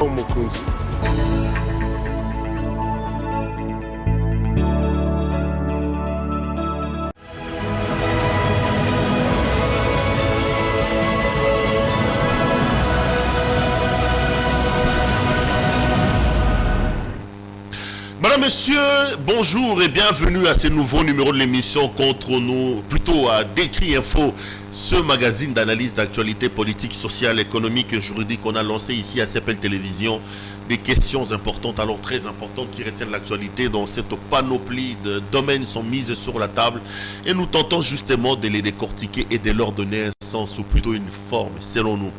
Mokonzi. Madame, Monsieur, bonjour et bienvenue à ce nouveau numéro de l'émission Contre nous, plutôt à Décrit Info, ce magazine d'analyse d'actualité politique, sociale, économique et juridique qu'on a lancé ici à CPL Télévision. Des questions importantes, alors très importantes, qui retiennent l'actualité dans cette panoplie de domaines sont mises sur la table et nous tentons justement de les décortiquer et de leur donner un sens ou plutôt une forme selon nous.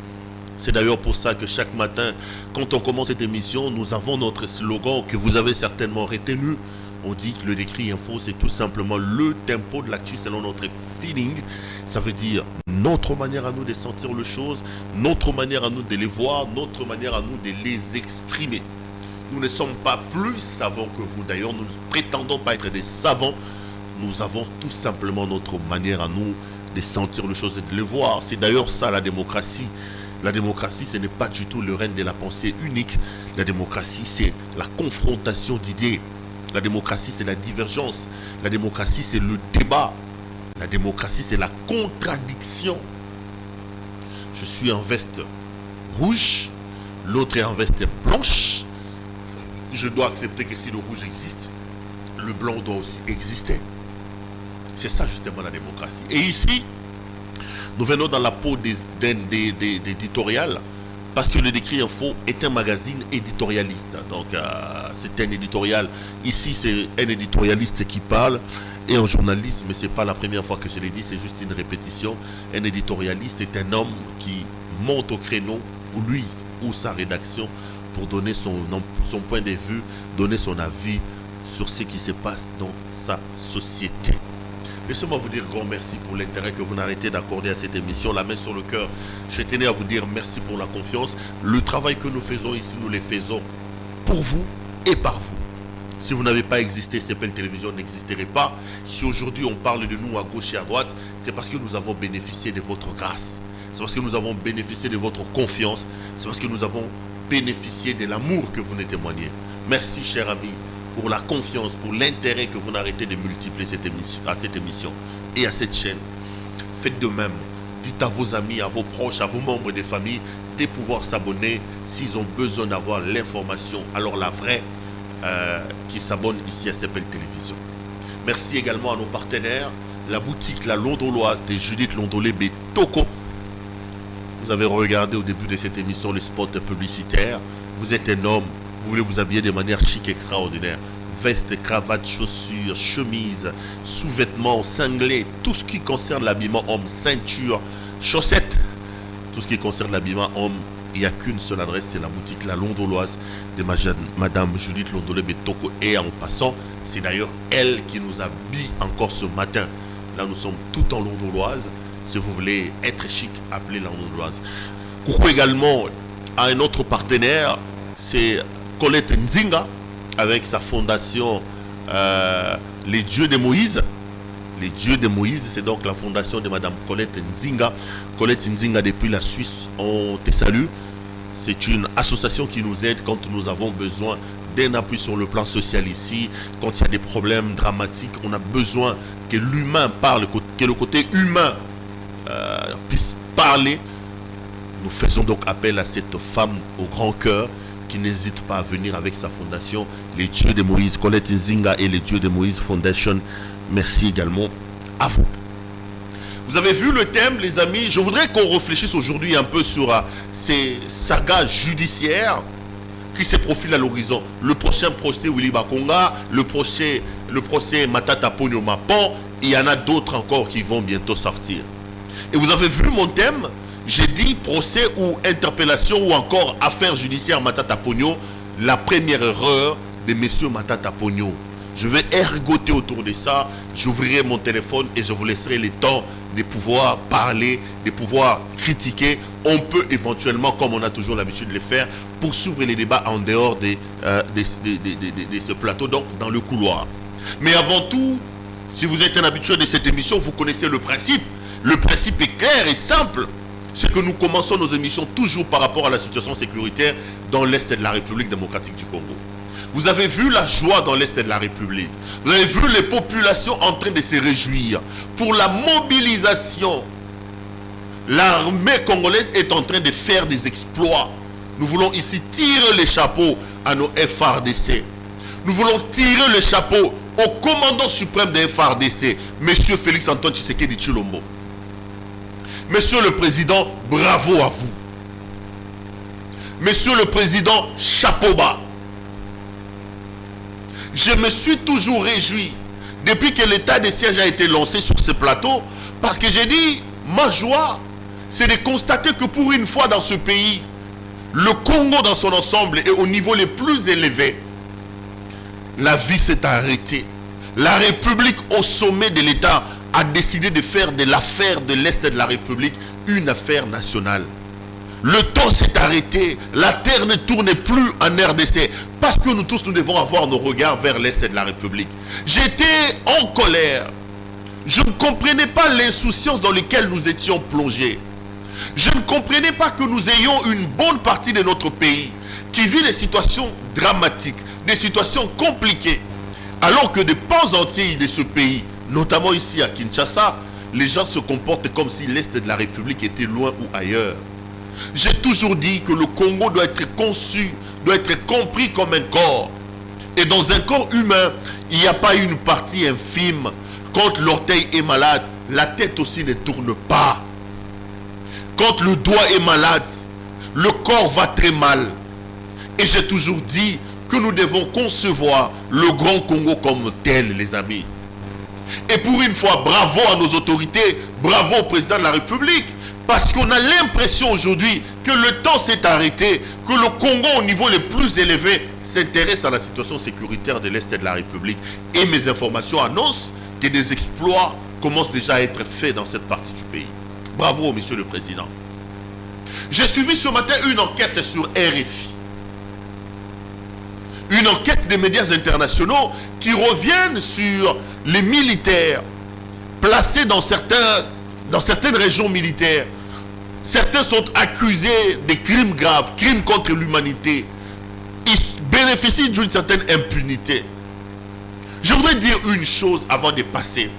C'est d'ailleurs pour ça que chaque matin, quand on commence cette émission, nous avons notre slogan que vous avez certainement retenu. On dit que le Décrit Info, c'est tout simplement le tempo de l'actu selon notre feeling. Ça veut dire notre manière à nous de sentir les choses, notre manière à nous de les voir, notre manière à nous de les exprimer. Nous ne sommes pas plus savants que vous. D'ailleurs, nous ne prétendons pas être des savants. Nous avons tout simplement notre manière à nous de sentir les choses et de les voir. C'est d'ailleurs ça la démocratie. La démocratie, ce n'est pas du tout le règne de la pensée unique. La démocratie, c'est la confrontation d'idées. La démocratie, c'est la divergence. La démocratie, c'est le débat. La démocratie, c'est la contradiction. Je suis en veste rouge, l'autre est en veste blanche. Je dois accepter que si le rouge existe, le blanc doit aussi exister. C'est ça justement la démocratie. Et ici, nous venons dans la peau d'éditorial parce que le Décrit Info est un magazine éditorialiste. Donc c'est un éditorial. Ici c'est un éditorialiste qui parle. Et en journalisme, ce n'est pas la première fois que je l'ai dit, c'est juste une répétition. Un éditorialiste est un homme qui monte au créneau, ou lui ou sa rédaction, pour donner son point de vue, donner son avis sur ce qui se passe dans sa société. Laissez-moi vous dire grand merci pour l'intérêt que vous n'arrêtez d'accorder à cette émission. La main sur le cœur, je tenais à vous dire merci pour la confiance. Le travail que nous faisons ici, nous le faisons pour vous et par vous. Si vous n'avez pas existé, CPL Télévision n'existerait pas. Si aujourd'hui on parle de nous à gauche et à droite, c'est parce que nous avons bénéficié de votre grâce. C'est parce que nous avons bénéficié de votre confiance. C'est parce que nous avons bénéficié de l'amour que vous nous témoignez. Merci, chers amis, pour la confiance, pour l'intérêt que vous n'arrêtez de multiplier à cette émission et à cette chaîne. Faites de même. Dites à vos amis, à vos proches, à vos membres de famille de pouvoir s'abonner s'ils ont besoin d'avoir l'information. Alors la vraie qui s'abonne ici à CPL Télévision. Merci également à nos partenaires, la boutique La Londoloise de Judith Londolé Betoko. Vous avez regardé au début de cette émission le spot publicitaire. Vous êtes un homme. Vous voulez vous habiller de manière chic extraordinaire. Veste, cravate, chaussures, chemise, sous-vêtements, cinglés, tout ce qui concerne l'habillement homme, ceinture, chaussettes. Tout ce qui concerne l'habillement homme, il n'y a qu'une seule adresse, c'est la boutique La Londoloise de Madame Judith Londolé Betoko. Et en passant, c'est d'ailleurs elle qui nous habille encore ce matin. Là, nous sommes tout en londoloise. Si vous voulez être chic, appelez La Londoloise. Coucou également à un autre partenaire, c'est Colette Nzinga avec sa fondation Les Dieux de Moïse. Les Dieux de Moïse, c'est donc la fondation de Madame Colette Nzinga. Colette Nzinga depuis la Suisse, on te salue. C'est une association qui nous aide quand nous avons besoin d'un appui sur le plan social ici. Quand il y a des problèmes dramatiques, on a besoin que l'humain parle, que le côté humain puisse parler. Nous faisons donc appel à cette femme au grand cœur qui n'hésite pas à venir avec sa fondation, les Dieux de Moïse, Colette Nzinga et les Dieux de Moïse Foundation. Merci également à vous. Vous avez vu le thème, les amis. Je voudrais qu'on réfléchisse aujourd'hui un peu sur ces sagas judiciaires qui se profilent à l'horizon. Le prochain procès Willy Bakonga, le procès Matata Ponyo Mapan, il y en a d'autres encore qui vont bientôt sortir. Et vous avez vu mon thème? J'ai dit procès ou interpellation ou encore affaire judiciaire Matata Ponyo, la première erreur de messieurs Matata Ponyo. Je vais ergoter autour de ça, j'ouvrirai mon téléphone et je vous laisserai le temps de pouvoir parler, de pouvoir critiquer. On peut éventuellement, comme on a toujours l'habitude de le faire, poursuivre les débats en dehors de ce plateau, donc dans le couloir. Mais avant tout, si vous êtes un habitué de cette émission, vous connaissez le principe. Le principe est clair et simple. c'est que nous commençons nos émissions toujours par rapport à la situation sécuritaire dans l'Est de la République démocratique du Congo. Vous avez vu la joie dans l'Est de la République. Vous avez vu les populations en train de se réjouir pour la mobilisation. L'armée congolaise est en train de faire des exploits. Nous voulons ici tirer les chapeaux à nos FARDC. Nous voulons tirer le chapeau au commandant suprême des FARDC, M. Félix Antoine Tshisekedi Tshilombo. Monsieur le Président, bravo à vous. Monsieur le Président, chapeau bas. Je me suis toujours réjoui depuis que l'état de siège a été lancé sur ce plateau, parce que j'ai dit, ma joie, c'est de constater que pour une fois dans ce pays, le Congo dans son ensemble est au niveau le plus élevé. La vie s'est arrêtée. La République au sommet de l'État a décidé de faire de l'affaire de l'Est de la République une affaire nationale. Le temps s'est arrêté. La terre ne tourne plus en RDC. Parce que nous tous, nous devons avoir nos regards vers l'Est de la République. J'étais en colère. Je ne comprenais pas l'insouciance dans laquelle nous étions plongés. Je ne comprenais pas que nous ayons une bonne partie de notre pays qui vit des situations dramatiques, des situations compliquées. Alors que des pans entiers de ce pays, notamment ici à Kinshasa, les gens se comportent comme si l'Est de la République était loin ou ailleurs. J'ai toujours dit que le Congo doit être conçu, doit être compris comme un corps. Et dans un corps humain, il n'y a pas une partie infime. Quand l'orteil est malade, la tête aussi ne tourne pas. Quand le doigt est malade, le corps va très mal. Et j'ai toujours dit que nous devons concevoir le Grand Congo comme tel, les amis. Et pour une fois, bravo à nos autorités, bravo au président de la République, parce qu'on a l'impression aujourd'hui que le temps s'est arrêté, que le Congo au niveau le plus élevé s'intéresse à la situation sécuritaire de l'Est de la République. Et mes informations annoncent que des exploits commencent déjà à être faits dans cette partie du pays. Bravo, monsieur le président. J'ai suivi ce matin une enquête sur RFI. Une enquête des médias internationaux qui reviennent sur les militaires placés dans certaines régions militaires. Certains sont accusés de crimes graves, crimes contre l'humanité. Ils bénéficient d'une certaine impunité. Je voudrais dire une chose avant de passer.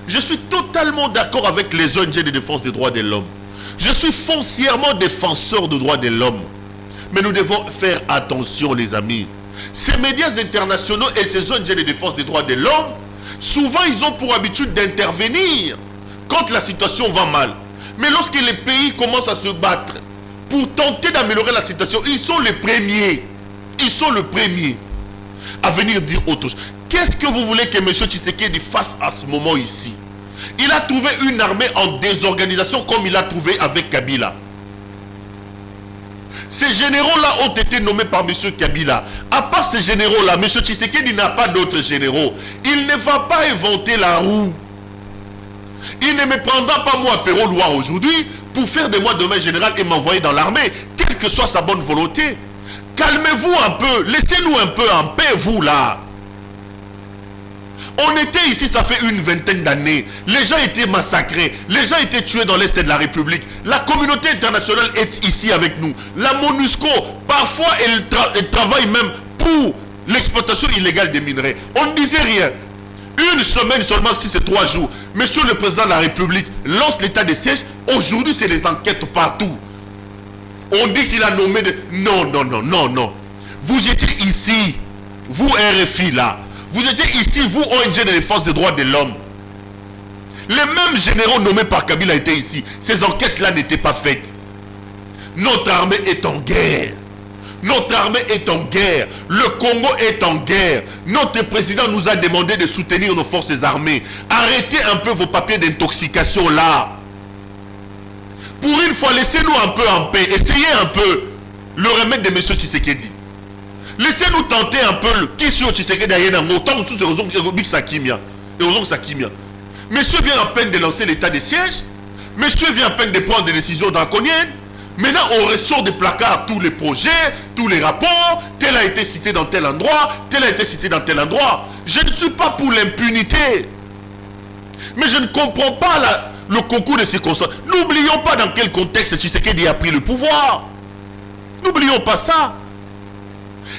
Je suis totalement d'accord avec les ONG de défense des droits de l'homme. Je suis foncièrement défenseur des droits de l'homme. Mais nous devons faire attention, les amis. Ces médias internationaux et ces ONG de défense des droits de l'homme, souvent ils ont pour habitude d'intervenir quand la situation va mal. Mais lorsque les pays commencent à se battre pour tenter d'améliorer la situation, ils sont les premiers. Ils sont les premiers à venir dire autre chose. Qu'est-ce que vous voulez que M. Tshisekedi fasse à ce moment ici? Il a trouvé une armée en désorganisation comme il a trouvé avec Kabila. Ces généraux-là ont été nommés par M. Kabila. À part ces généraux-là, M. Tshisekedi n'a pas d'autres généraux. Il ne va pas inventer la roue. Il ne me prendra pas moi, Perrault Loire, aujourd'hui, pour faire de moi demain général et m'envoyer dans l'armée, quelle que soit sa bonne volonté. Calmez-vous un peu, laissez-nous un peu en paix, vous là. On était ici, ça fait une vingtaine d'années. Les gens étaient massacrés. Les gens étaient tués dans l'Est de la République. La communauté internationale est ici avec nous. La MONUSCO, parfois, elle travaille même pour l'exploitation illégale des minerais. On ne disait rien. Une semaine seulement, si c'est 3 jours. Monsieur le président de la République lance l'état de siège. Aujourd'hui, c'est des enquêtes partout. On dit qu'il a nommé de... Non, non, non, non, non. Vous étiez ici. Vous, RFI, là. Vous étiez ici, vous, ONG de défense des droits de l'homme. Les mêmes généraux nommés par Kabila étaient ici. Ces enquêtes-là n'étaient pas faites. Notre armée est en guerre. Notre armée est en guerre. Le Congo est en guerre. Notre président nous a demandé de soutenir nos forces armées. Arrêtez un peu vos papiers d'intoxication là. Pour une fois, laissez-nous un peu en paix. Essayez un peu le remède de M. Tshisekedi. Laissez-nous tenter un peu qui sur Tshisekedi a autant sous Sakimia. Monsieur vient à peine de lancer l'état de siège. Monsieur vient à peine de prendre des décisions draconiennes. Maintenant, on ressort des placards tous les projets, tous les rapports. Tel a été cité dans tel endroit, tel a été cité dans tel endroit. Je ne suis pas pour l'impunité. Mais je ne comprends pas le concours de circonstances. N'oublions pas dans quel contexte Tshisekedi a pris le pouvoir. N'oublions pas ça.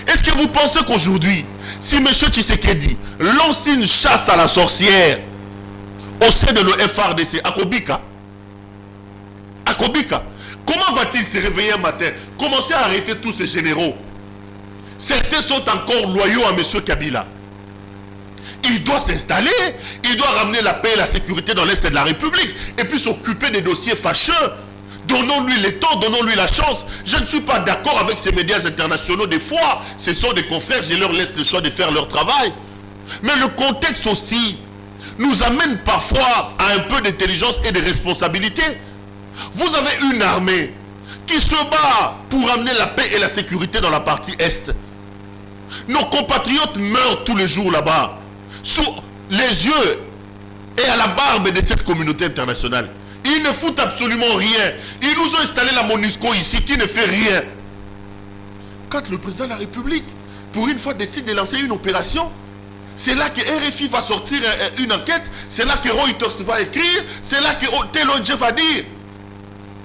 Est-ce que vous pensez qu'aujourd'hui, si M. Tshisekedi lance une chasse à la sorcière au sein de nos FRDC, Akobika, comment va-t-il se réveiller un matin, commencer à arrêter tous ces généraux? Certains sont encore loyaux à M. Kabila. Il doit s'installer, il doit ramener la paix et la sécurité dans l'Est de la République et puis s'occuper des dossiers fâcheux. Donnons-lui le temps, donnons-lui la chance. Je ne suis pas d'accord avec ces médias internationaux des fois. Ce sont des confrères, je leur laisse le choix de faire leur travail. Mais le contexte aussi nous amène parfois à un peu d'intelligence et de responsabilité. Vous avez une armée qui se bat pour amener la paix et la sécurité dans la partie Est. Nos compatriotes meurent tous les jours là-bas, sous les yeux et à la barbe de cette communauté internationale. Ils ne foutent absolument rien. Ils nous ont installé la MONUSCO ici qui ne fait rien. Quand le président de la République, pour une fois, décide de lancer une opération, c'est là que RFI va sortir une enquête, c'est là que Reuters va écrire, c'est là que tel ONG va dire.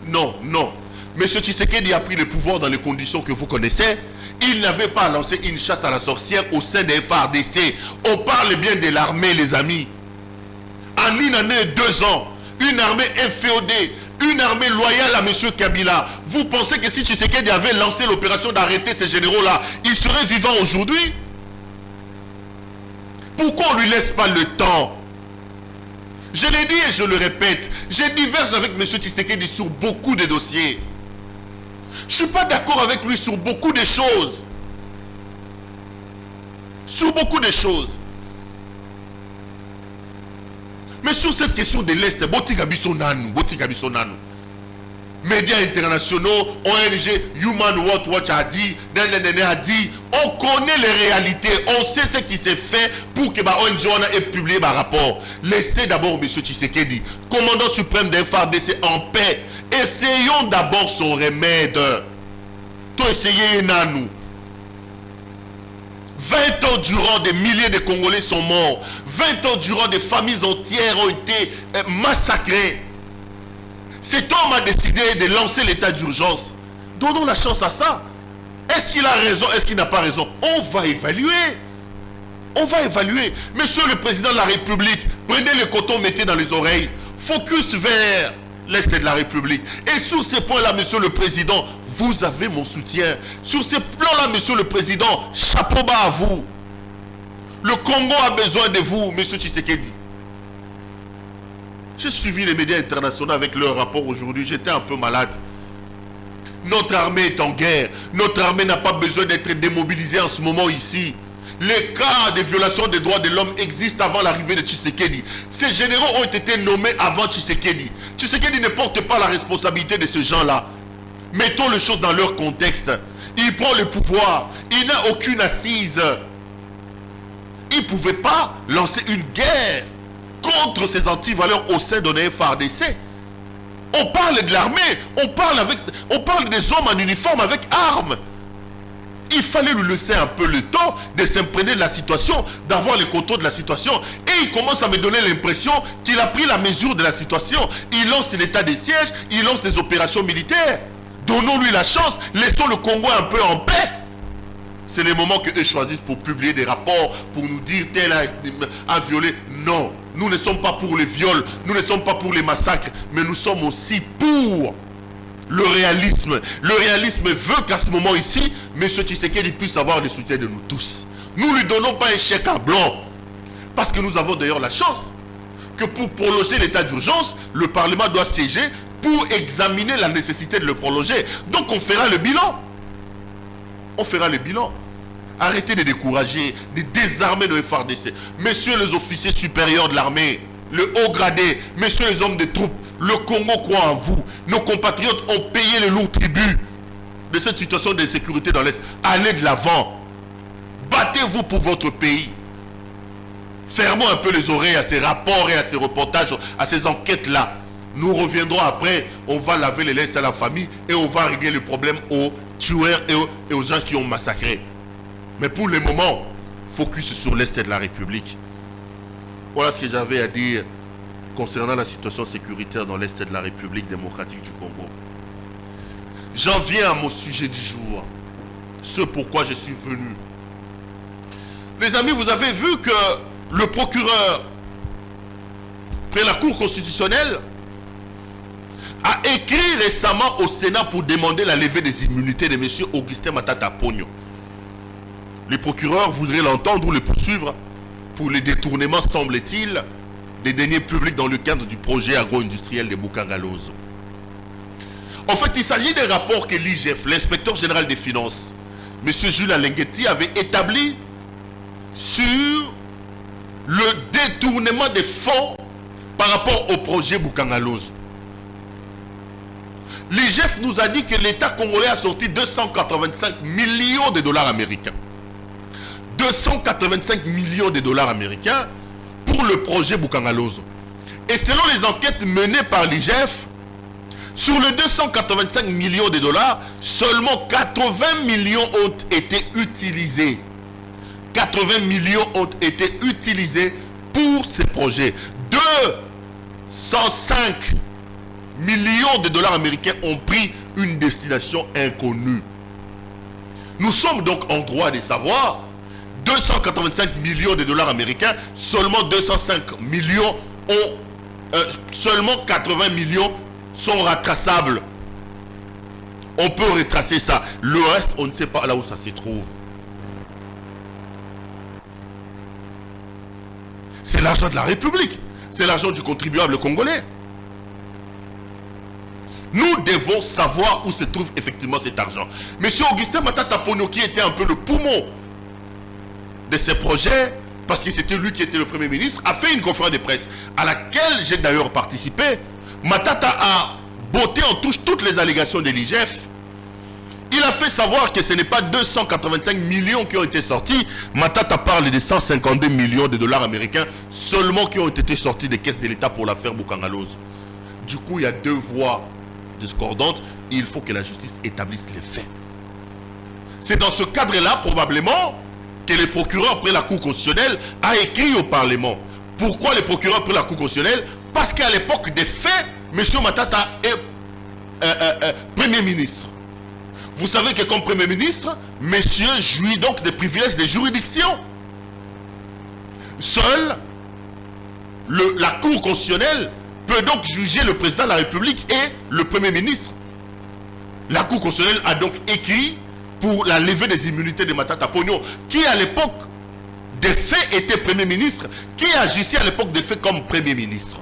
Non, non. M. Tshisekedi a pris le pouvoir dans les conditions que vous connaissez. Il n'avait pas lancé une chasse à la sorcière au sein des FARDC. On parle bien de l'armée, les amis. En une année et 2 ans, une armée inféodée, une armée loyale à M. Kabila. Vous pensez que si Tshisekedi avait lancé l'opération d'arrêter ces généraux-là, il serait vivant aujourd'hui? Pourquoi on ne lui laisse pas le temps? Je l'ai dit et je le répète, je diverge avec M. Tshisekedi sur beaucoup de dossiers. Je ne suis pas d'accord avec lui sur beaucoup de choses. Sur beaucoup de choses. Mais sur cette question de l'Est, Botika Biso Nanu. Médias internationaux, ONG, Human Rights Watch a dit, on connaît les réalités, on sait ce qui s'est fait pour que ONG ait publié un rapport. Laissez d'abord M. Tshisekedi, commandant suprême des FARDC, en paix. Essayons d'abord son remède. Tout essayer Nanu. 20 ans durant, des milliers de Congolais sont morts. 20 ans durant, des familles entières ont été massacrées. Cet homme a décidé de lancer l'état d'urgence. Donnons la chance à ça. Est-ce qu'il a raison? Est-ce qu'il n'a pas raison? On va évaluer. On va évaluer. Monsieur le président de la République, prenez le coton, mettez dans les oreilles. Focus vers l'Est de la République. Et sur ces points-là, monsieur le président, vous avez mon soutien. Sur ces plans-là, monsieur le président, chapeau bas à vous. Le Congo a besoin de vous, monsieur Tshisekedi. J'ai suivi les médias internationaux avec leur rapport aujourd'hui. J'étais un peu malade. Notre armée est en guerre. Notre armée n'a pas besoin d'être démobilisée en ce moment ici. Les cas de violation des droits de l'homme existent avant l'arrivée de Tshisekedi. Ces généraux ont été nommés avant Tshisekedi. Tshisekedi ne porte pas la responsabilité de ces gens-là. Mettons les choses dans leur contexte. Il prend le pouvoir. Il n'a aucune assise. Il ne pouvait pas lancer une guerre contre ces antivaleurs au sein de la FARDC. On parle de l'armée, on parle des hommes en uniforme avec armes. Il fallait lui laisser un peu le temps de s'imprégner de la situation, d'avoir le contrôle de la situation. Et il commence à me donner l'impression qu'il a pris la mesure de la situation. Il lance l'état des sièges, il lance des opérations militaires. Donnons-lui la chance, laissons le Congo un peu en paix. C'est le moment qu'eux choisissent pour publier des rapports, pour nous dire tel a violé. Non, nous ne sommes pas pour les viols, nous ne sommes pas pour les massacres, mais nous sommes aussi pour le réalisme. Le réalisme veut qu'à ce moment ici, M. Tshisekedi puisse avoir le soutien de nous tous. Nous ne lui donnons pas un chèque à blanc. Parce que nous avons d'ailleurs la chance que pour prolonger l'état d'urgence, le Parlement doit siéger pour examiner la nécessité de le prolonger. Donc on fera le bilan. On fera le bilan. Arrêtez de décourager, de désarmer nos FARDC. Messieurs les officiers supérieurs de l'armée, le haut gradé, messieurs les hommes de troupes, le Congo croit en vous. Nos compatriotes ont payé le lourd tribut de cette situation d'insécurité dans l'Est. Allez de l'avant. Battez-vous pour votre pays. Fermons un peu les oreilles à ces rapports et à ces reportages, à ces enquêtes-là. Nous reviendrons après, on va laver les laisses à la famille et on va régler le problème aux tueurs et aux gens qui ont massacré. Mais pour le moment, focus sur l'Est de la République. Voilà ce que j'avais à dire concernant la situation sécuritaire dans l'Est de la République démocratique du Congo. J'en viens à mon sujet du jour, ce pourquoi je suis venu. Les amis, vous avez vu que le procureur près la Cour constitutionnelle a écrit récemment au Sénat pour demander la levée des immunités de M. Augustin Matata Ponyo. Les procureurs voudraient l'entendre ou le poursuivre pour les détournements, semble-t-il, des deniers publics dans le cadre du projet agro-industriel de Bukangalozo. En fait, il s'agit des rapports que l'IGF, l'inspecteur général des finances, M. Jules Alengueti, avait établi sur le détournement des fonds par rapport au projet Bukangalozo. L'IGF nous a dit que l'État congolais a sorti 285 millions de dollars américains. 285 millions de dollars américains pour le projet Bukangalozo. Et selon les enquêtes menées par l'IGF, sur les 285 millions de dollars, seulement 80 millions ont été utilisés. 80 millions ont été utilisés pour ces projets. 205 millions de dollars américains ont pris une destination inconnue. Nous sommes donc en droit de savoir 285 millions de dollars américains, seulement 205 millions ont, seulement 80 millions sont retraçables. On peut retracer ça. Le reste, on ne sait pas là où ça se trouve. C'est l'argent de la République. C'est l'argent du contribuable congolais. Nous devons savoir où se trouve effectivement cet argent. Monsieur Augustin Matata Ponyo, qui était un peu le poumon de ces projets, parce que c'était lui qui était le Premier ministre, a fait une conférence de presse à laquelle j'ai d'ailleurs participé. Matata a botté en touche toutes les allégations de l'IGF. Il a fait savoir que ce n'est pas 285 millions qui ont été sortis. Matata parle de 152 millions de dollars américains seulement qui ont été sortis des caisses de l'État pour l'affaire Bukangalozo. Du coup, il y a deux voies discordantes et il faut que la justice établisse les faits. C'est dans ce cadre-là, probablement, que le procureur près la Cour constitutionnelle a écrit au Parlement. Pourquoi le procureur près la Cour constitutionnelle? Parce qu'à l'époque des faits, M. Matata est Premier ministre. Vous savez que comme Premier ministre, monsieur jouit donc des privilèges de juridiction. Seule la Cour constitutionnelle peut donc juger le président de la République et le Premier ministre. La Cour constitutionnelle a donc écrit pour la levée des immunités de Matata Ponyo, qui à l'époque des faits était Premier ministre, qui agissait à l'époque des faits comme Premier ministre.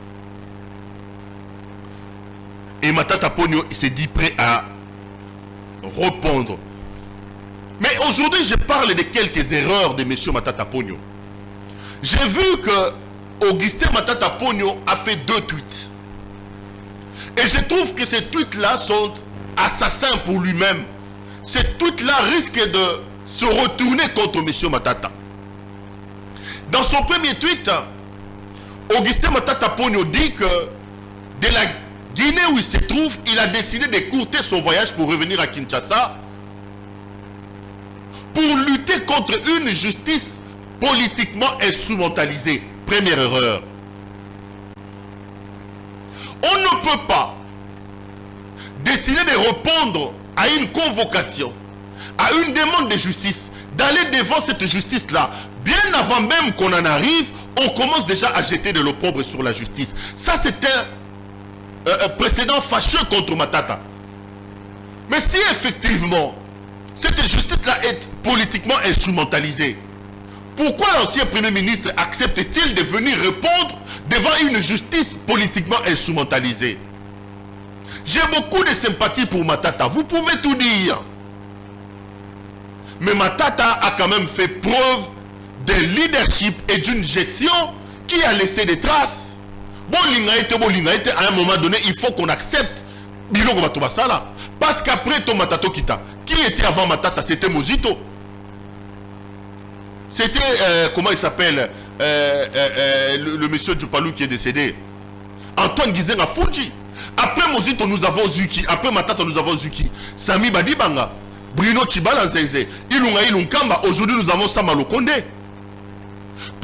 Et Matata Ponyo s'est dit prêt à répondre. Mais aujourd'hui, je parle de quelques erreurs de M. Matata Ponyo. J'ai vu que Augustin Matata Ponyo a fait 2 tweets. Et je trouve que ces tweets-là sont assassins pour lui-même. Ces tweets-là risquent de se retourner contre M. Matata. Dans son premier tweet, Augustin Matata Ponyo dit que de la Guinée où il se trouve, il a décidé d'écourter son voyage pour revenir à Kinshasa pour lutter contre une justice politiquement instrumentalisée. Première erreur. On ne peut pas décider de répondre à une convocation, à une demande de justice, d'aller devant cette justice-là. Bien avant même qu'on en arrive, on commence déjà à jeter de l'opprobre sur la justice. Ça, c'est un précédent fâcheux contre Matata. Mais si effectivement cette justice-là est politiquement instrumentalisée, pourquoi l'ancien Premier ministre accepte-t-il de venir répondre devant une justice politiquement instrumentalisée? J'ai beaucoup de sympathie pour Matata, vous pouvez tout dire. Mais Matata a quand même fait preuve de leadership et d'une gestion qui a laissé des traces. Bon, à un moment donné, il faut qu'on accepte. Parce qu'après ton Matato Kita, qui était avant Matata? C'était Mozito. C'était, comment il s'appelle, le monsieur Djoupalou qui est décédé. Antoine Gizenga Fuji. Après Mozito, nous avons Zuki. Après Matata, nous avons Zuki. Sami Badibanga. Bruno Chibala Nzeze. Ilunga Ilunkamba. Aujourd'hui, nous avons Samalo Kondé.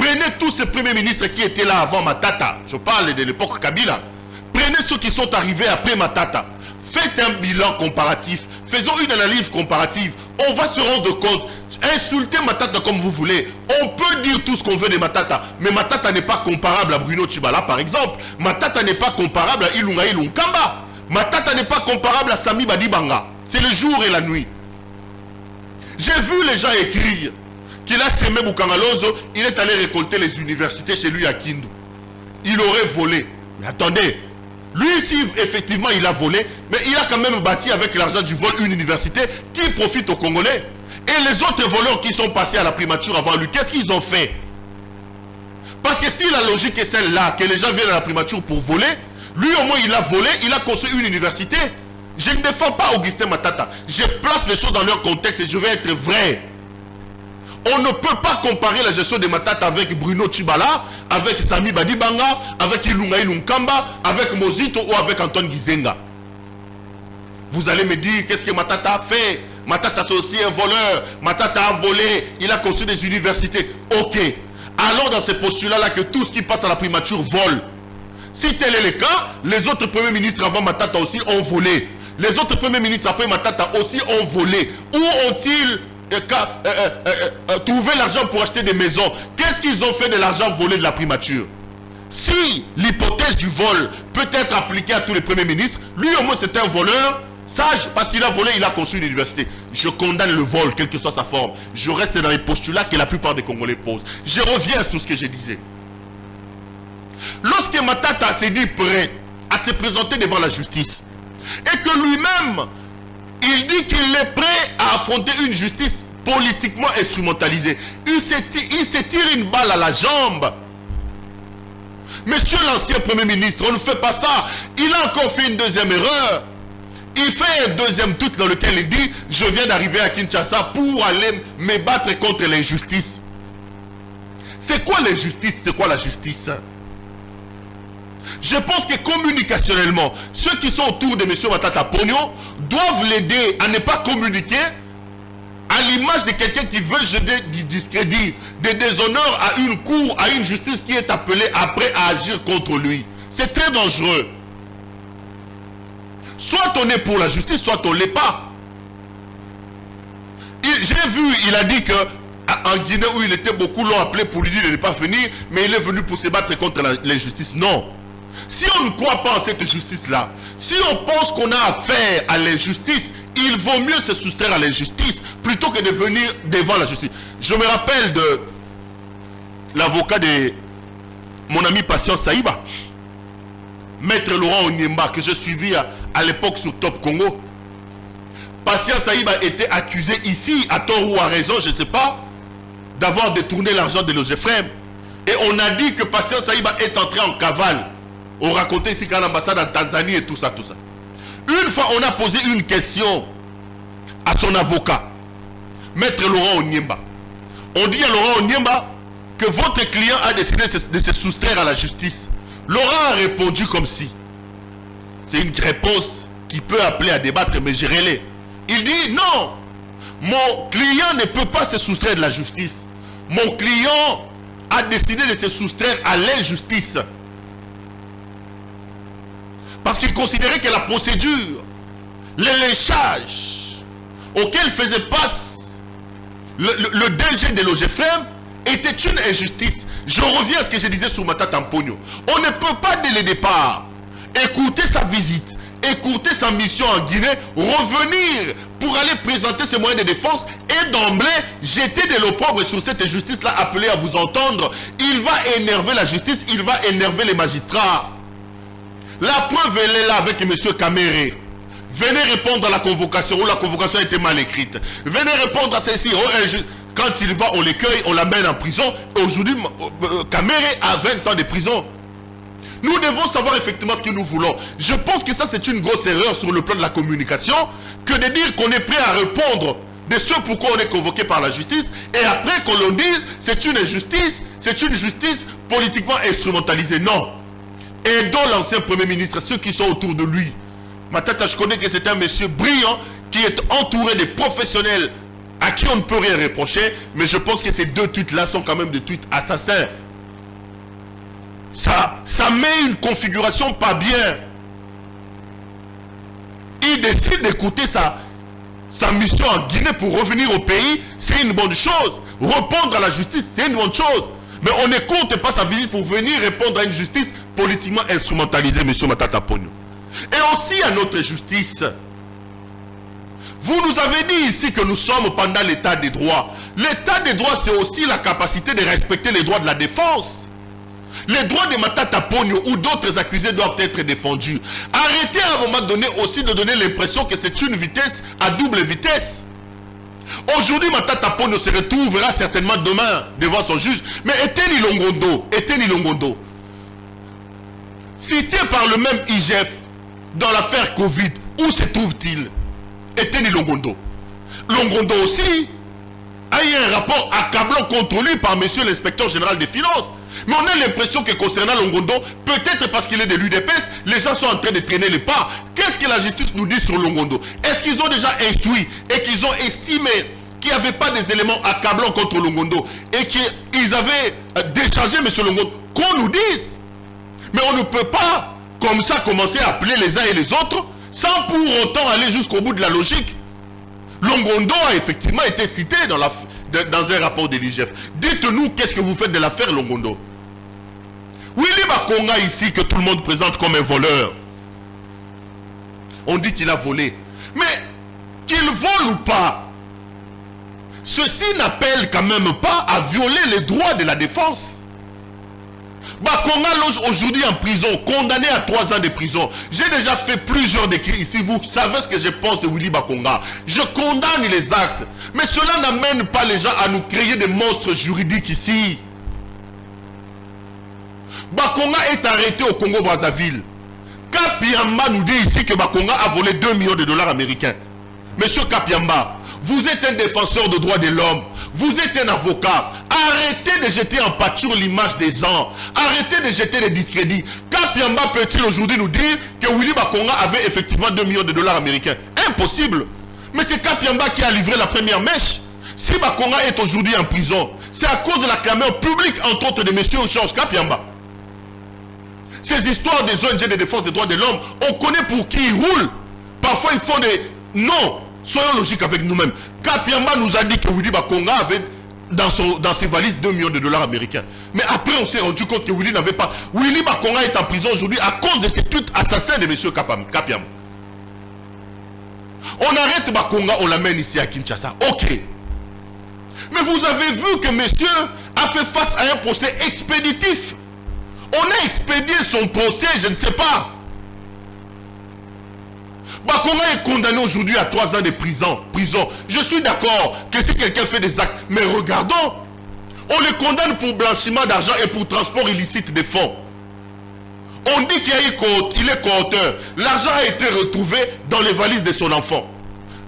Prenez tous ces premiers ministres qui étaient là avant Matata. Je parle de l'époque Kabila. Prenez ceux qui sont arrivés après Matata. Faites un bilan comparatif. Faisons une analyse comparative. On va se rendre compte. Insultez Matata comme vous voulez. On peut dire tout ce qu'on veut de Matata. Mais Matata n'est pas comparable à Bruno Tshibala, par exemple. Matata n'est pas comparable à Ilunga Ilunkamba. Matata n'est pas comparable à Sami Badibanga. C'est le jour et la nuit. J'ai vu les gens écrire qu'il a semé Bukangalozo. Il est allé récolter les universités chez lui à Kindu. Il aurait volé. Mais attendez. Lui, si effectivement il a volé, mais il a quand même bâti avec l'argent du vol une université qui profite aux Congolais. Et les autres voleurs qui sont passés à la primature avant lui, qu'est-ce qu'ils ont fait? Parce que si la logique est celle-là, que les gens viennent à la primature pour voler, lui au moins il a volé, il a construit une université. Je ne défends pas Augustin Matata. Je place les choses dans leur contexte et je vais être vrai. On ne peut pas comparer la gestion de Matata avec Bruno Tshibala, avec Sami Badibanga, avec Ilunga Ilunkamba, avec Mozito ou avec Antoine Gizenga. Vous allez me dire, qu'est-ce que Matata a fait? Matata c'est aussi un voleur. Matata a volé, il a construit des universités. Ok. Allons dans ces postulats-là que tout ce qui passe à la primature vole. Si tel est le cas, les autres premiers ministres avant Matata aussi ont volé. Les autres premiers ministres après Matata aussi ont volé. Où ont-ils trouvé l'argent pour acheter des maisons? Qu'est-ce qu'ils ont fait de l'argent volé de la primature? Si l'hypothèse du vol peut être appliquée à tous les premiers ministres, lui au moins c'est un voleur sage, parce qu'il a volé, il a construit une université. Je condamne le vol, quelle que soit sa forme. Je reste dans les postulats que la plupart des Congolais posent. Je reviens sur ce que je disais. Lorsque Matata s'est dit prêt à se présenter devant la justice, et que lui-même, il dit qu'il est prêt à affronter une justice politiquement instrumentalisée, il se tire une balle à la jambe. Monsieur l'ancien Premier ministre, on ne fait pas ça. Il a encore fait une deuxième erreur. Il fait un deuxième tweet dans lequel il dit « Je viens d'arriver à Kinshasa pour aller me battre contre l'injustice. » C'est quoi l'injustice? C'est quoi la justice? Je pense que communicationnellement, ceux qui sont autour de M. Matata Pognon doivent l'aider à ne pas communiquer à l'image de quelqu'un qui veut jeter du discrédit, des déshonneurs à une cour, à une justice qui est appelée après à agir contre lui. C'est très dangereux. Soit on est pour la justice, soit on ne l'est pas. J'ai vu, il a dit que en Guinée où il était, beaucoup l'ont appelé pour lui dire de ne pas venir, mais il est venu pour se battre contre l'injustice. Non. Si on ne croit pas en cette justice-là, si on pense qu'on a affaire à l'injustice, il vaut mieux se soustraire à l'injustice plutôt que de venir devant la justice. Je me rappelle de l'avocat de mon ami Patience Saïba, Maître Laurent Onyemba, que j'ai suivi à l'époque sur Top Congo. Patience Saïba était accusé ici, à tort ou à raison, je ne sais pas, d'avoir détourné l'argent de l'OGFREM. Et on a dit que Patience Saïba est entré en cavale. On racontait ici qu'à l'ambassade en Tanzanie et tout ça, tout ça. Une fois, on a posé une question à son avocat, Maître Laurent Onyemba. On dit à Laurent Onyemba que votre client a décidé de se soustraire à la justice. Laurent a répondu comme si. C'est une réponse qui peut appeler à débattre, mais gérez-les. Il dit non, mon client ne peut pas se soustraire de la justice. Mon client a décidé de se soustraire à l'injustice. Parce qu'il considérait que la procédure, les lynchages auxquels faisait face le DG de l'OGFREM était une injustice. Je reviens à ce que je disais sur Matata Pognon. On ne peut pas dès le départ écouter sa visite, écouter sa mission en Guinée, revenir pour aller présenter ses moyens de défense et d'emblée jeter de l'opprobre sur cette justice-là appelée à vous entendre. Il va énerver la justice, il va énerver les magistrats. La preuve, elle est là avec M. Kamere. Venez répondre à la convocation, où la convocation était mal écrite. Venez répondre à celle-ci. Quand il va, on l'écueille, on l'amène en prison. Aujourd'hui, Kamere a 20 ans de prison. Nous devons savoir effectivement ce que nous voulons. Je pense que ça, c'est une grosse erreur sur le plan de la communication, que de dire qu'on est prêt à répondre de ce pourquoi on est convoqué par la justice, et après qu'on le dise, c'est une injustice, c'est une justice politiquement instrumentalisée. Non. Aidons l'ancien Premier ministre, ceux qui sont autour de lui. Matata, je connais que c'est un monsieur brillant qui est entouré de professionnels à qui on ne peut rien reprocher, mais je pense que ces deux tweets-là sont quand même des tweets assassins. Ça met une configuration pas bien. Il décide d'écouter sa mission en Guinée pour revenir au pays, c'est une bonne chose. Répondre à la justice, c'est une bonne chose. Mais on n'écoute pas sa visite pour venir répondre à une justice politiquement instrumentalisée, M. Matata Ponyo. Et aussi à notre justice. Vous nous avez dit ici que nous sommes pendant l'état des droits. L'état des droits, c'est aussi la capacité de respecter les droits de la défense. Les droits de Matata Ponyo ou d'autres accusés doivent être défendus. Arrêtez à un moment donné aussi de donner l'impression que c'est une vitesse à double vitesse. Aujourd'hui, Matata Ponyo se retrouvera certainement demain devant son juge. Mais Eteni Longondo, cité par le même IGF dans l'affaire Covid, où se trouve-t-il? Eteni Longondo aussi a eu un rapport accablant contre lui par monsieur l'inspecteur général des finances. Mais on a l'impression que concernant Longondo, peut-être parce qu'il est de l'UDPS, les gens sont en train de traîner les pas. Qu'est-ce que la justice nous dit sur Longondo? Est-ce qu'ils ont déjà instruit et qu'ils ont estimé qu'il n'y avait pas des éléments accablants contre Longondo et qu'ils avaient déchargé M. Longondo? Qu'on nous dise. Mais on ne peut pas comme ça commencer à appeler les uns et les autres sans pour autant aller jusqu'au bout de la logique. Longondo a effectivement été cité dans un rapport de l'IGF. Dites-nous qu'est-ce que vous faites de l'affaire Longondo. Willy Bakonga ici que tout le monde présente comme un voleur. On dit qu'il a volé. Mais qu'il vole ou pas, ceci n'appelle quand même pas à violer les droits de la défense. Bakonga loge aujourd'hui en prison, condamné à 3 ans de prison. J'ai déjà fait plusieurs décrits ici, vous savez ce que je pense de Willy Bakonga. Je condamne les actes, mais cela n'amène pas les gens à nous créer des monstres juridiques ici. Bakonga est arrêté au Congo-Brazzaville. Kapiamba nous dit ici que Bakonga a volé 2 millions de dollars américains. Monsieur Kapiamba, vous êtes un défenseur de droits de l'homme. Vous êtes un avocat. Arrêtez de jeter en pâture l'image des gens. Arrêtez de jeter les discrédits. Kapiamba peut-il aujourd'hui nous dire que Willy Bakonga avait effectivement 2 millions de dollars américains? Impossible. Mais c'est Kapiamba qui a livré la première mèche. Si Bakonga est aujourd'hui en prison, c'est à cause de la clameur publique, entre autres, de M. Georges Kapiamba. Ces histoires des ONG de défense des droits de l'homme, on connaît pour qui ils roulent. Parfois ils font des... Non, soyons logiques avec nous-mêmes. Kapiamba nous a dit que Willy Bakonga avait dans ses valises 2 millions de dollars américains. Mais après on s'est rendu compte que Willy n'avait pas... Willy Bakonga est en prison aujourd'hui à cause de ces tweets assassins de M. Kapiamba. On arrête Bakonga, on l'amène ici à Kinshasa. Ok. Mais vous avez vu que monsieur a fait face à un procès expéditif. On a expédié son procès, je ne sais pas. Bakonga est condamné aujourd'hui à 3 ans de prison. Je suis d'accord que si quelqu'un fait des actes, mais regardons, on le condamne pour blanchiment d'argent et pour transport illicite des fonds. On dit qu'il est coauteur. L'argent a été retrouvé dans les valises de son enfant.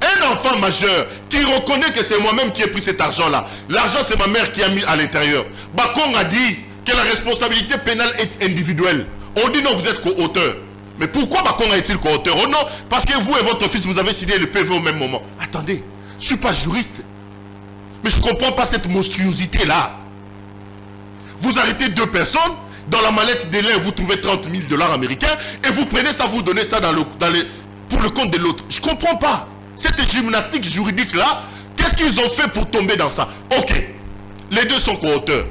Un enfant majeur qui reconnaît que c'est moi-même qui ai pris cet argent-là. L'argent, c'est ma mère qui a mis à l'intérieur. Bakonga dit que la responsabilité pénale est individuelle. On dit non, vous êtes co-auteur. Mais pourquoi Bakonga est-il co-auteur? Oh non, parce que vous et votre fils, vous avez signé le PV au même moment. Attendez, je ne suis pas juriste. Mais je ne comprends pas cette monstruosité-là. Vous arrêtez 2 personnes, dans la mallette de l'un, vous trouvez 30 000 dollars américains, et vous prenez ça, vous donnez ça pour le compte de l'autre. Je ne comprends pas. Cette gymnastique juridique-là, qu'est-ce qu'ils ont fait pour tomber dans ça? Ok, les 2 sont co-auteurs.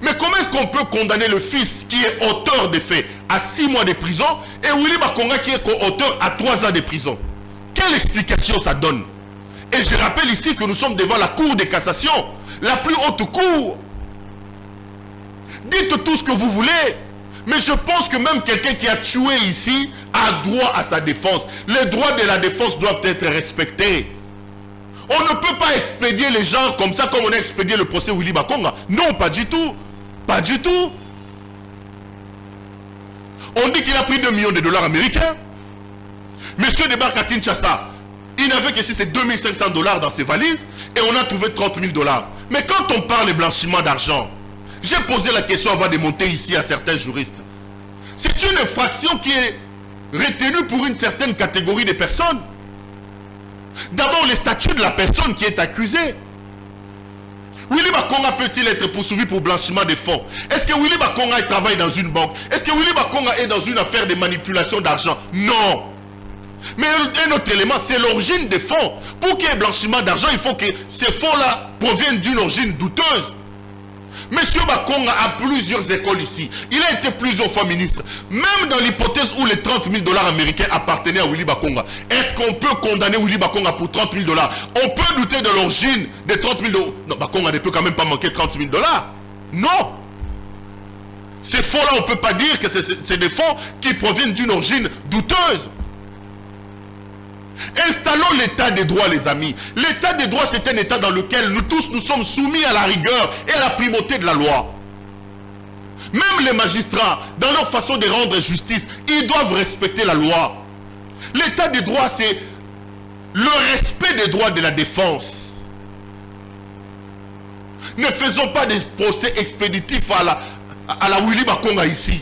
Mais comment est-ce qu'on peut condamner le fils qui est auteur des faits à 6 mois de prison et Willy Bakonga qui est co-auteur à 3 ans de prison? Quelle explication ça donne? Et je rappelle ici que nous sommes devant la Cour de cassation, la plus haute cour. Dites tout ce que vous voulez, mais je pense que même quelqu'un qui a tué ici a droit à sa défense. Les droits de la défense doivent être respectés. On ne peut pas expédier les gens comme ça, comme on a expédié le procès Willy Bakonga. Non, pas du tout. Pas du tout. On dit qu'il a pris 2 millions de dollars américains. Monsieur débarque à Kinshasa. Il n'avait que ces 2500 dollars dans ses valises et on a trouvé 30 000 dollars. Mais quand on parle de blanchiment d'argent, j'ai posé la question avant de monter ici à certains juristes. C'est une infraction qui est retenue pour une certaine catégorie de personnes. D'abord, le statut de la personne qui est accusée. Willy Bakonga peut-il être poursuivi pour blanchiment de fonds? Est-ce que Willy Bakonga travaille dans une banque? Est-ce que Willy Bakonga est dans une affaire de manipulation d'argent? Non. Mais un autre élément, c'est l'origine des fonds. Pour qu'il y ait blanchiment d'argent, il faut que ces fonds-là proviennent d'une origine douteuse. Monsieur Bakonga a plusieurs écoles ici. Il a été plusieurs fois ministre. Même dans l'hypothèse où les 30 000 $ américains appartenaient à Willy Bakonga, est-ce qu'on peut condamner Willy Bakonga pour 30 000 $? On peut douter de l'origine des 30 000 $. Non, Bakonga ne peut quand même pas manquer 30 000 $. Non. Ces fonds-là, on ne peut pas dire que c'est des fonds qui proviennent d'une origine douteuse. Installons l'état des droits, les amis. L'état des droits, c'est un état dans lequel nous tous nous sommes soumis à la rigueur et à la primauté de la loi. Même les magistrats, dans leur façon de rendre justice, ils doivent respecter la loi. L'état des droits, c'est le respect des droits de la défense. Ne faisons pas des procès expéditifs à la Willy Bakonga ici.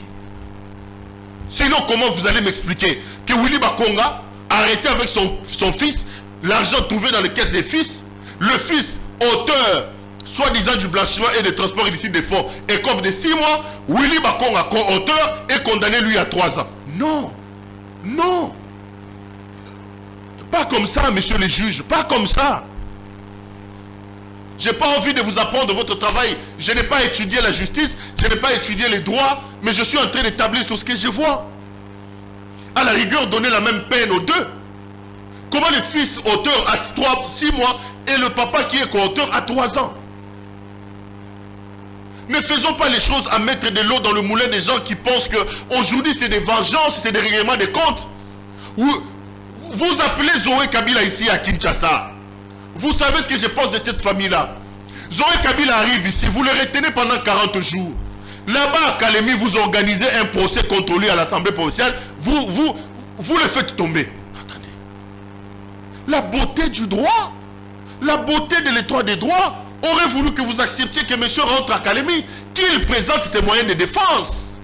Sinon, comment vous allez m'expliquer que Willy Bakonga arrêté avec son fils, l'argent trouvé dans les caisses des fils, le fils auteur, soi-disant du blanchiment et des transports illicites des fonds, est comme de 6 mois, Willy Bakonga, co-auteur, est condamné lui à 3 ans. Non, non. Pas comme ça, messieurs les juges, pas comme ça. Je n'ai pas envie de vous apprendre votre travail. Je n'ai pas étudié la justice, je n'ai pas étudié les droits, mais je suis en train d'établir sur ce que je vois. À la rigueur, donner la même peine aux deux. Comment le fils auteur a 6 mois et le papa qui est co-auteur a 3 ans? Ne faisons pas les choses à mettre de l'eau dans le moulin des gens qui pensent qu'aujourd'hui c'est des vengeances, c'est des règlements de comptes. Vous appelez Zoé Kabila ici à Kinshasa. Vous savez ce que je pense de cette famille-là. Zoé Kabila arrive ici, vous le retenez pendant 40 jours. Là-bas à Kalemi, vous organisez un procès contre lui à l'Assemblée provinciale, vous le faites tomber. Attendez. La beauté du droit, la beauté de l'état des droits aurait voulu que vous acceptiez que monsieur rentre à Kalemi, qu'il présente ses moyens de défense.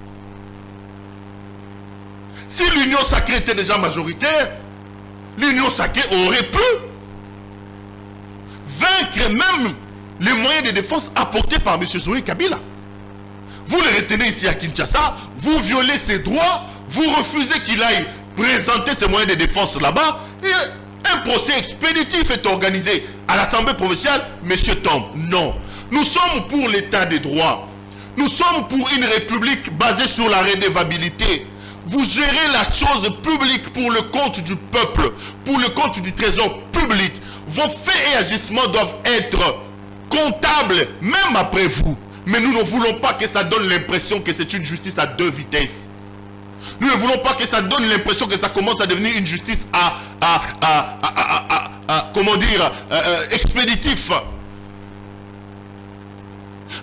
Si l'union sacrée était déjà majoritaire, l'union sacrée aurait pu vaincre même les moyens de défense apportés par monsieur Zoé Kabila. Vous le retenez ici à Kinshasa, vous violez ses droits, vous refusez qu'il aille présenter ses moyens de défense là-bas, et un procès expéditif est organisé à l'Assemblée provinciale, monsieur tombe. Non, nous sommes pour l'état des droits. Nous sommes pour une république basée sur la redevabilité. Vous gérez la chose publique pour le compte du peuple, pour le compte du trésor public. Vos faits et agissements doivent être comptables, même après vous. Mais nous ne voulons pas que ça donne l'impression que c'est une justice à 2 vitesses. Nous ne voulons pas que ça donne l'impression que ça commence à devenir une justice comment dire, expéditif.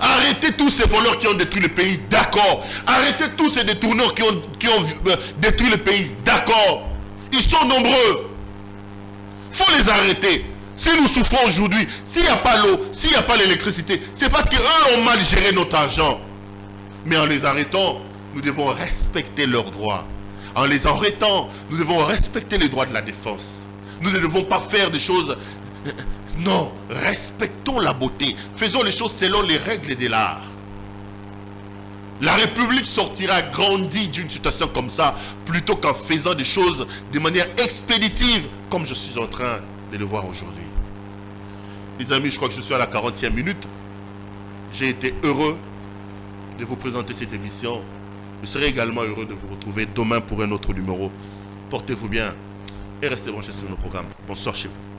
Arrêtez tous ces voleurs qui ont détruit le pays, d'accord. Arrêtez tous ces détourneurs qui ont détruit le pays, d'accord. Ils sont nombreux. Il faut les arrêter. Si nous souffrons aujourd'hui, s'il n'y a pas l'eau, s'il n'y a pas l'électricité, c'est parce qu'eux ont mal géré notre argent. Mais en les arrêtant, nous devons respecter leurs droits. En les arrêtant, nous devons respecter les droits de la défense. Nous ne devons pas faire des choses... Non, respectons la beauté. Faisons les choses selon les règles de l'art. La République sortira grandie d'une situation comme ça, plutôt qu'en faisant des choses de manière expéditive, comme je suis en train de le voir aujourd'hui. Les amis, je crois que je suis à la 40e minute. J'ai été heureux de vous présenter cette émission. Je serai également heureux de vous retrouver demain pour un autre numéro. Portez-vous bien et restez branchés sur nos programmes. Bonsoir chez vous.